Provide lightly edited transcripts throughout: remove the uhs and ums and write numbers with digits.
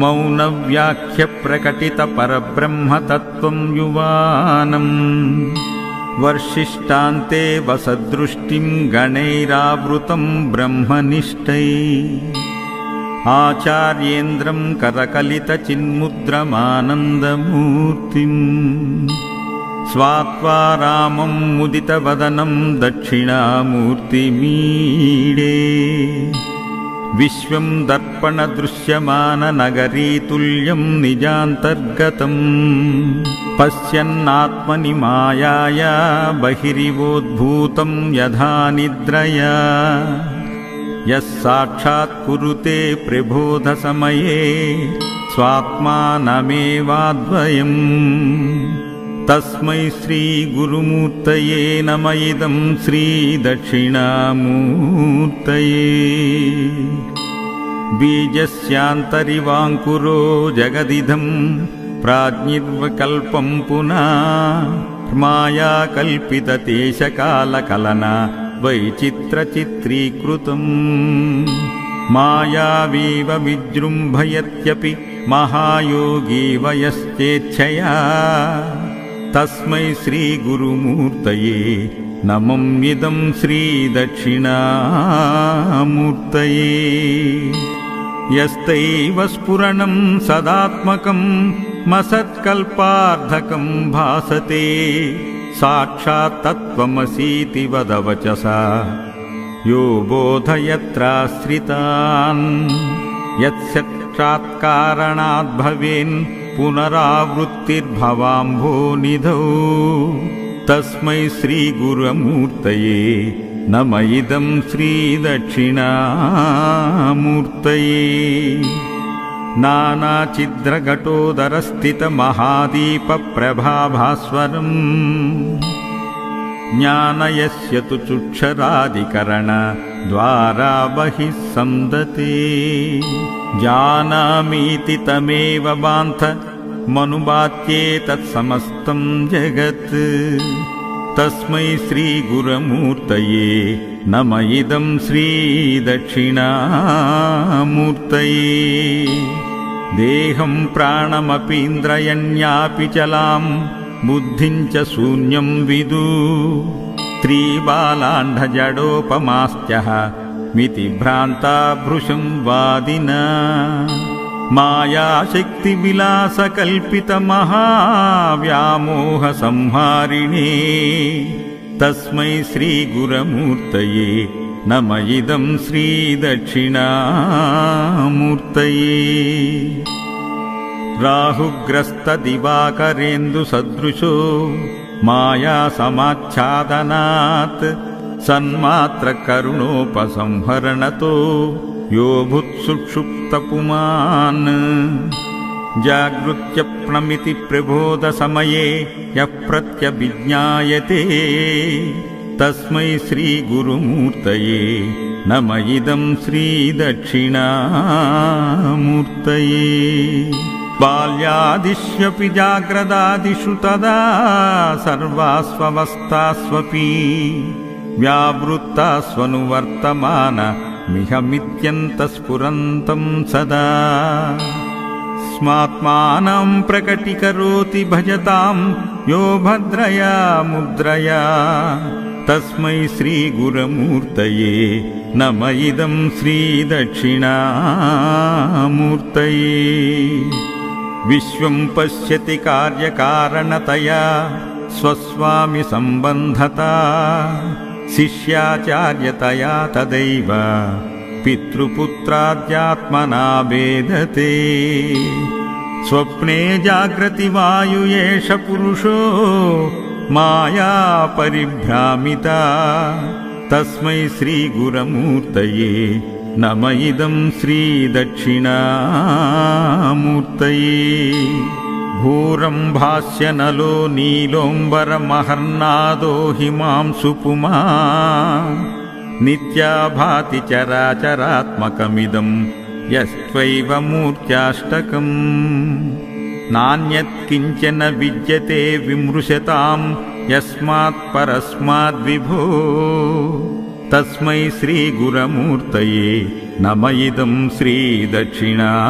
मौनव्याख्यप्रकटितपरब्रह्मतत्त्वं युवानम् वर्षिष्टान्ते वसदृष्टिं गणैरावृतं ब्रह्मनिष्ठैः आचार्येन्द्रं करकलितचिन्मुद्रमानन्दमूर्तिम् स्वात्वा रामं मुदितवदनं दक्षिणामूर्तिमीडे विश्वं दर्पणदृश्यमाननगरीतुल्यं निजान्तर्गतम् पश्यन्नात्मनि मायाया बहिरिवोद्भूतं यथा निद्रया यः साक्षात् कुरुते प्रबोधसमये स्वात्मानमेवाद्वयम् तस्मै श्रीगुरुमूर्तये नमः इदं श्रीदक्षिणामूर्तये बीजस्यान्तरिवाङ्कुरो जगदिदं प्राज्ञिर्विकल्पं पुनः मायाकल्पितदेशकालकलना वैचित्रचित्रीकृतम् मायावीव विजृम्भयत्यपि महायोगी वयश्चेच्छया तस्मै श्रीगुरुमूर्तये नमम्यिदं श्रीदक्षिणामूर्तये यस्तैव स्फुरणं सदात्मकं मसत्कल्पार्धकं भासते साक्षात् तत्त्वमसीति वदवचसा यो बोधयत्राश्रितान् यत्साक्षात्कारणात् भवेन् पुनरावृत्तिर्भवाम्भोनिधौ तस्मै श्रीगुरुमूर्तये नमः इदं श्रीदक्षिणामूर्तये नानाचिद्रघटोदरस्थितमहादीपप्रभाभास्वरम् ज्ञानयस्य तु चुक्षरादिकरणद्वारा बहिः संदते जानामीति तमेव बान्धमनुबात्येतत्समस्तं जगत् तस्मै श्रीगुरुमूर्तये नमः इदं श्रीदक्षिणामूर्तये देहं प्राणमपीन्द्रयण्यापि चलां बुद्धिं च शून्यं विदु त्रिबालाण्डजडोपमास्त्यः मितिभ्रान्ता भृशं वादिना मायाशक्तिविलासकल्पितमहाव्यामोहसंहारिणे तस्मै श्रीगुरुमूर्तये नमः इदं श्रीदक्षिणामूर्तये राहुग्रस्तदिवाकरेन्दुसदृशो मायासमाच्छादनात् सन्मात्रकरुणोपसंहरणतो यो भूत्सुषुप्तपुमान् जागृत्यप्नमिति प्रबोधसमये यः प्रत्यभिज्ञायते तस्मै श्रीगुरुमूर्तये नमः इदं श्रीदक्षिणामूर्तये बाल्यादिष्वपि जाग्रदादिषु तदा सर्वास्वस्थास्वपि व्यावृत्तास्वनुवर्तमानमिहमित्यन्तस्फुरन्तं सदा स्मात्मानं प्रकटीकरोति भजतां यो भद्रया मुद्रया तस्मै श्रीगुरुमूर्तये नमः इदं श्रीदक्षिणामूर्तये विश्वं पश्यति कार्यकारणतया स्वस्वामि सम्बन्धता शिष्याचार्यतया तदैव पितृपुत्राद्यात्मना वेदते स्वप्ने जाग्रति वायु एष पुरुषो माया परिभ्रामिता तस्मै श्रीगुरुमूर्तये नमः इदं श्रीदक्षिणामूर्तये भूरम्भास्यनलो नीलोऽम्बरमहर्नादो हिमांशु पुमा नित्या भाति चराचरात्मकमिदं यस्त्वैव मूर्त्याष्टकम् नान्यत् किञ्चन विद्यते विमृशतां यस्मात् परस्माद्विभो तस्मै श्रीगुरमूर्तये नम इदं श्रीदक्षिणामूर्तये।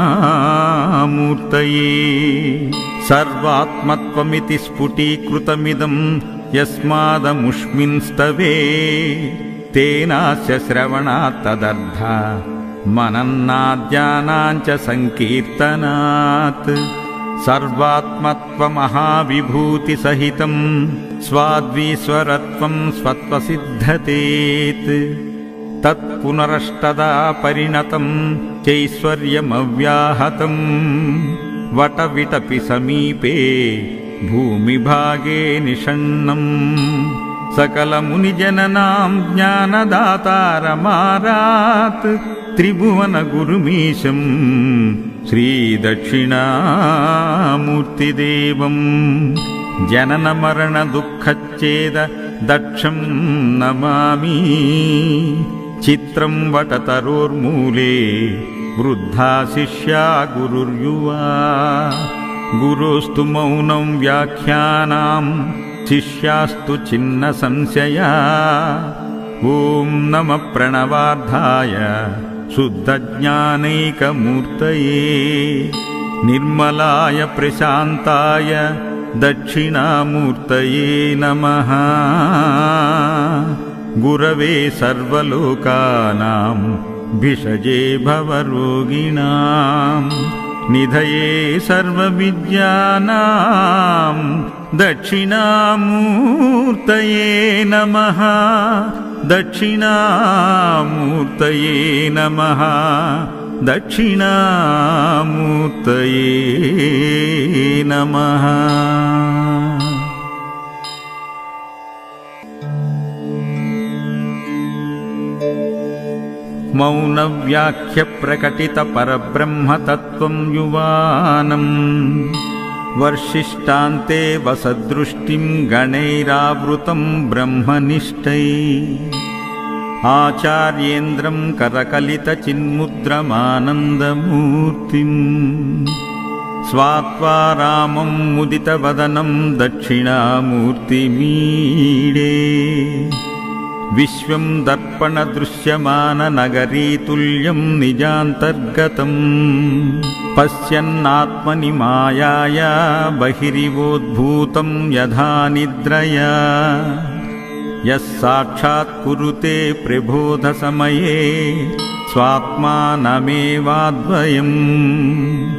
सर्वात्मत्वमिति स्फुटीकृतमिदं यस्मादमुष्मिंस्तवे तेनास्य श्रवणात् तदर्था मनन्नाद्यानाञ्च संकीर्तनात्। सर्वात्मत्वमहाविभूतिसहितं स्वाद्वीश्वरत्वं स्वत्वसिद्धतेत्। तत्पुनरष्टदा परिणतं चैश्वर्यमव्याहतं वटविटपि समीपे भूमिभागे निषण्णम्। सकलमुनिजननां ज्ञानदातारमारात् त्रिभुवनगुरुमीशं श्रीदक्षिणामूर्तिदेवम्। जननमरणदुःखच्छेद दक्षं नमामि। चित्रं वटतरोर्मूले वृद्धा शिष्या गुरुर्युवा। गुरोस्तु मौनं व्याख्यानां शिष्यास्तु छिन्न संशया। ॐ नमः प्रणवार्धाय शुद्धज्ञानैकमूर्तये निर्मलाय प्रशान्ताय दक्षिणामूर्तये नमः। गुरवे सर्वलोकानां भिषजे भवरोगिणां निधये सर्वविद्यानां दक्षिणामूर्तये नमः। दक्षिणामूर्तये नमः। दक्षिणामूर्तये नमः। मौनव्याख्यप्रकटितपरब्रह्मतत्त्वं युवानम् वर्षिष्टान्ते वसदृष्टिं गणैरावृतं ब्रह्मनिष्ठैः। आचार्येन्द्रं करकलितचिन्मुद्रमानन्दमूर्तिम् स्वात्वा रामं मुदितवदनं दक्षिणामूर्तिमीडे। विश्वं दर्पणदृश्यमाननगरीतुल्यं निजान्तर्गतम् पश्यन्नात्मनि मायाया बहिरिवोद्भूतं यथा निद्रया। यः साक्षात् कुरुते प्रबोधसमये स्वात्मानमेवाद्वयम्।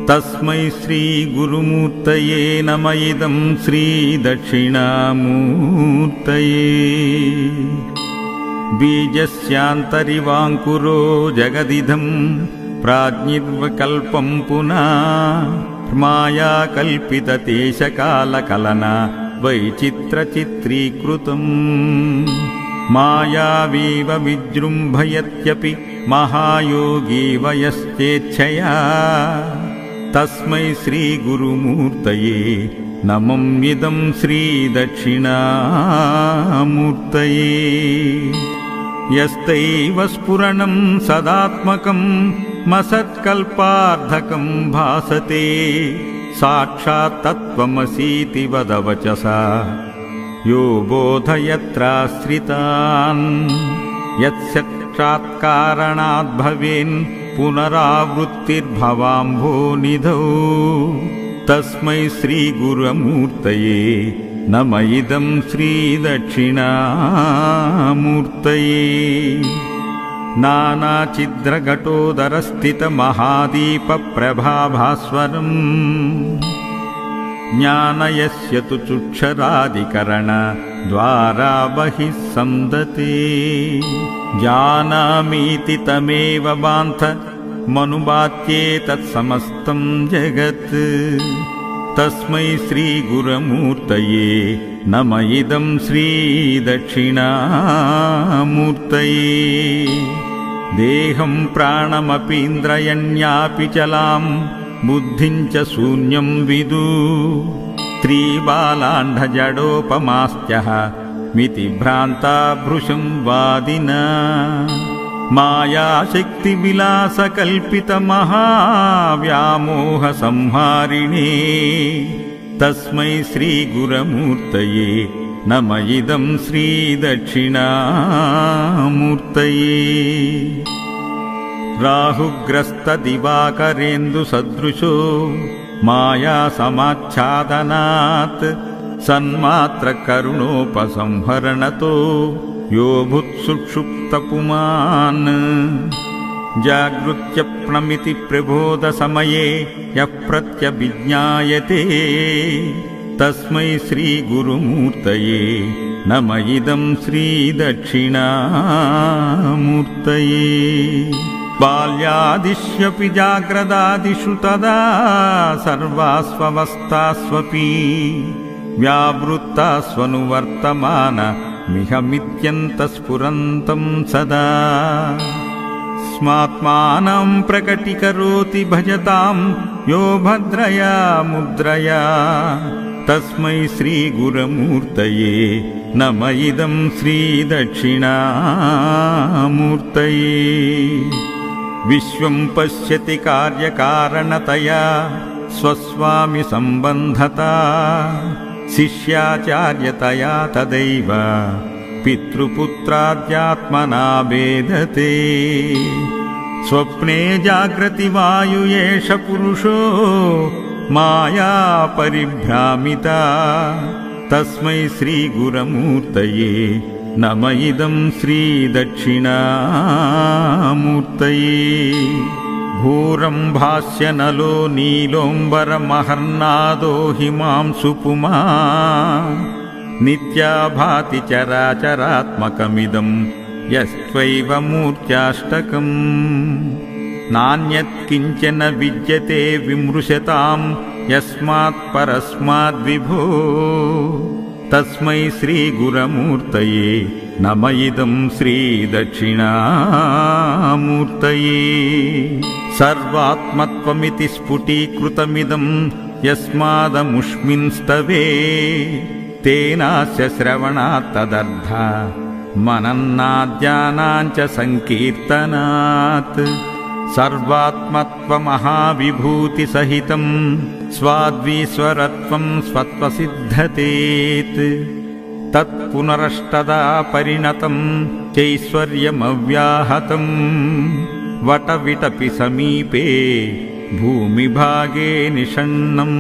तस्मै श्रीगुरुमूर्तये नम इदं श्रीदक्षिणामूर्तये। बीजस्यान्तरिवाङ्कुरो जगदिदं प्राज्ञिर्विकल्पं पुनः मायाकल्पितदेशकालकलना वैचित्रचित्रीकृतम्। मायावीव विजृम्भयत्यपि महायोगी वयश्चेच्छया। तस्मै श्रीगुरुमूर्तये नमं इदं श्रीदक्षिणामूर्तये। यस्तैव स्फुरणं सदात्मकं मसत्कल्पार्धकं भासते साक्षात् तत्त्वमसीति वदवचसा यो बोधयत्राश्रितान्। यत्साक्षात्कारणात् भवेन् पुनरावृत्तिर्भवाम्भोनिधौ। तस्मै श्रीगुरुमूर्तये नम इदं श्रीदक्षिणामूर्तये। नानाचिद्रघटोदरस्थितमहादीपप्रभाभास्वरम् ज्ञानयस्य तु चुक्षरादिकरणद्वारा बहिः सन्दते। जानामीति तमेव बान्थ मनुबात्ये तत्समस्तं जगत्। तस्मै श्रीगुरुमूर्तये नम इदं श्रीदक्षिणामूर्तये। देहं प्राणमपीन्द्रयण्यापि चलां बुद्धिं च शून्यं विदु। त्रिबालाण्डजडोपमास्त्यः मिति भ्रान्ता भृशं वादिना। मायाशक्तिविलासकल्पितमहाव्यामोहसंहारिणे। तस्मै श्रीगुरुमूर्तये నమ ఇదం శ్రీదక్షిణామూర్తయే. రాహుగ్రస్త దివాకరేందు సదృశో మాయా సమాచ్ఛాదనాత్ సన్మాత్ర కరుణోపసంహరణతో యో భుత్సుక్షుప్తపుమాన్. జాగృత్యప్నమితి ప్రబోధ సమయే యః ప్రత్యభిజ్ఞాయతే తస్మై శ్రీ గురుమూర్తయే నమ ఇదం శ్రీదక్షిణామూర్తయే. బాల్యాదిష్యపి జాగ్రదాదిషు తదా సర్వాస్వవస్థాస్వపి వ్యావృత్తాస్వనువర్తమాన మిహమిత్యంత స్ఫురంతం సదా. స్మాత్మానం ప్రకటీకరోతి భజతాం యో భద్రయా ముద్రయా తస్మై శ్రీ గురుమూర్తయే నమ ఇదం శ్రీదక్షిణామూర్తయే. విశ్వం పశ్యతి కార్యకారణతయా స్వస్వామి సంబంధతా శిష్యాచార్యతయా తదైవ పితృపుత్రాద్యాత్మనా భేదతే. స్వప్నే జాగ్రతి వాయు ఏష పురుషో మాయా పరిభ్రామిత తస్మై శ్రీ గురుమూర్తయే నమ ఇదం శ్రీదక్షిణామూర్తయే. భూరం భాస్యనలో నీలోంబరమహర్నాదో హిమాంశు పుమా నిత్యా భాతి చరాచరాత్మకమిదం యస్త్వైవ మూర్త్యాష్టకం. నాన్యత్కించన విద్యతే విమృశతాం యస్మాత్ పరస్మాద్విభో తస్మై శ్రీ గురుమూర్తయే నమ ఇదం శ్రీదక్షిణామూర్తయే. సర్వాత్మత్వమితి స్ఫుటీకృతమిదం యస్మాదముష్మిన్స్తవే తేనాస్య శ్రవణాత్ తదర్థ మనన్నాద్యానాంచ సంకీర్తనాత్. సర్వాత్మత్వమహావిభూతి సహితం స్వాద్వీశ్వరత్వం స్వత్వసిద్ధతేత్. తత్పునరష్టదా పరిణతం చైశ్వర్యమవ్యాహతం వటవిటపి సమీపే భూమిభాగే నిషణ్ణం.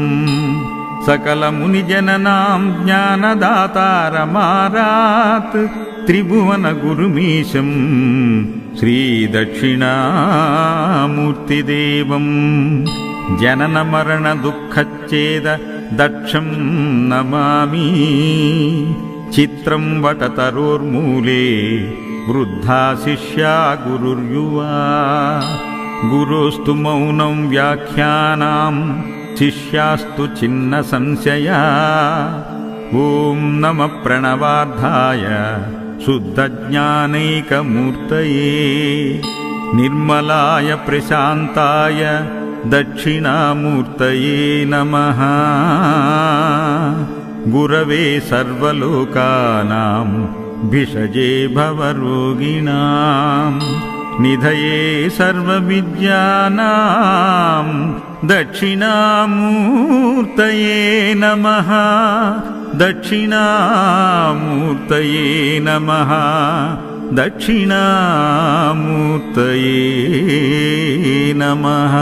సకలమునిజననాం జ్ఞానదాతారమారాత్ త్రిభువన గురుమీశం శ్రీదక్షిణామూర్తిదేవం. జనన మరణ దుఃఖచ్ఛేద దక్షం నమామి. చిత్రం వటతరోర్మూలే వృద్ధా శిష్యా గురుర్యువా. గురోస్తు మౌనం వ్యాఖ్యానాం శిష్యాస్తు చిన్న సంశయా. ఓం నమ ప్రణవార్థాయ శుద్ధజ్ఞానైకమూర్తయే నిర్మలాయ ప్రశాంతాయ దక్షిణామూర్తయే నమః. గురవే సర్వలోకానాం భిషజే భవరోగిణాం నిధయే సర్వవిద్యానాం దక్షిణామూర్తయే నమః. దక్షిణామూర్తయే నమః. దక్షిణామూర్తయే నమః.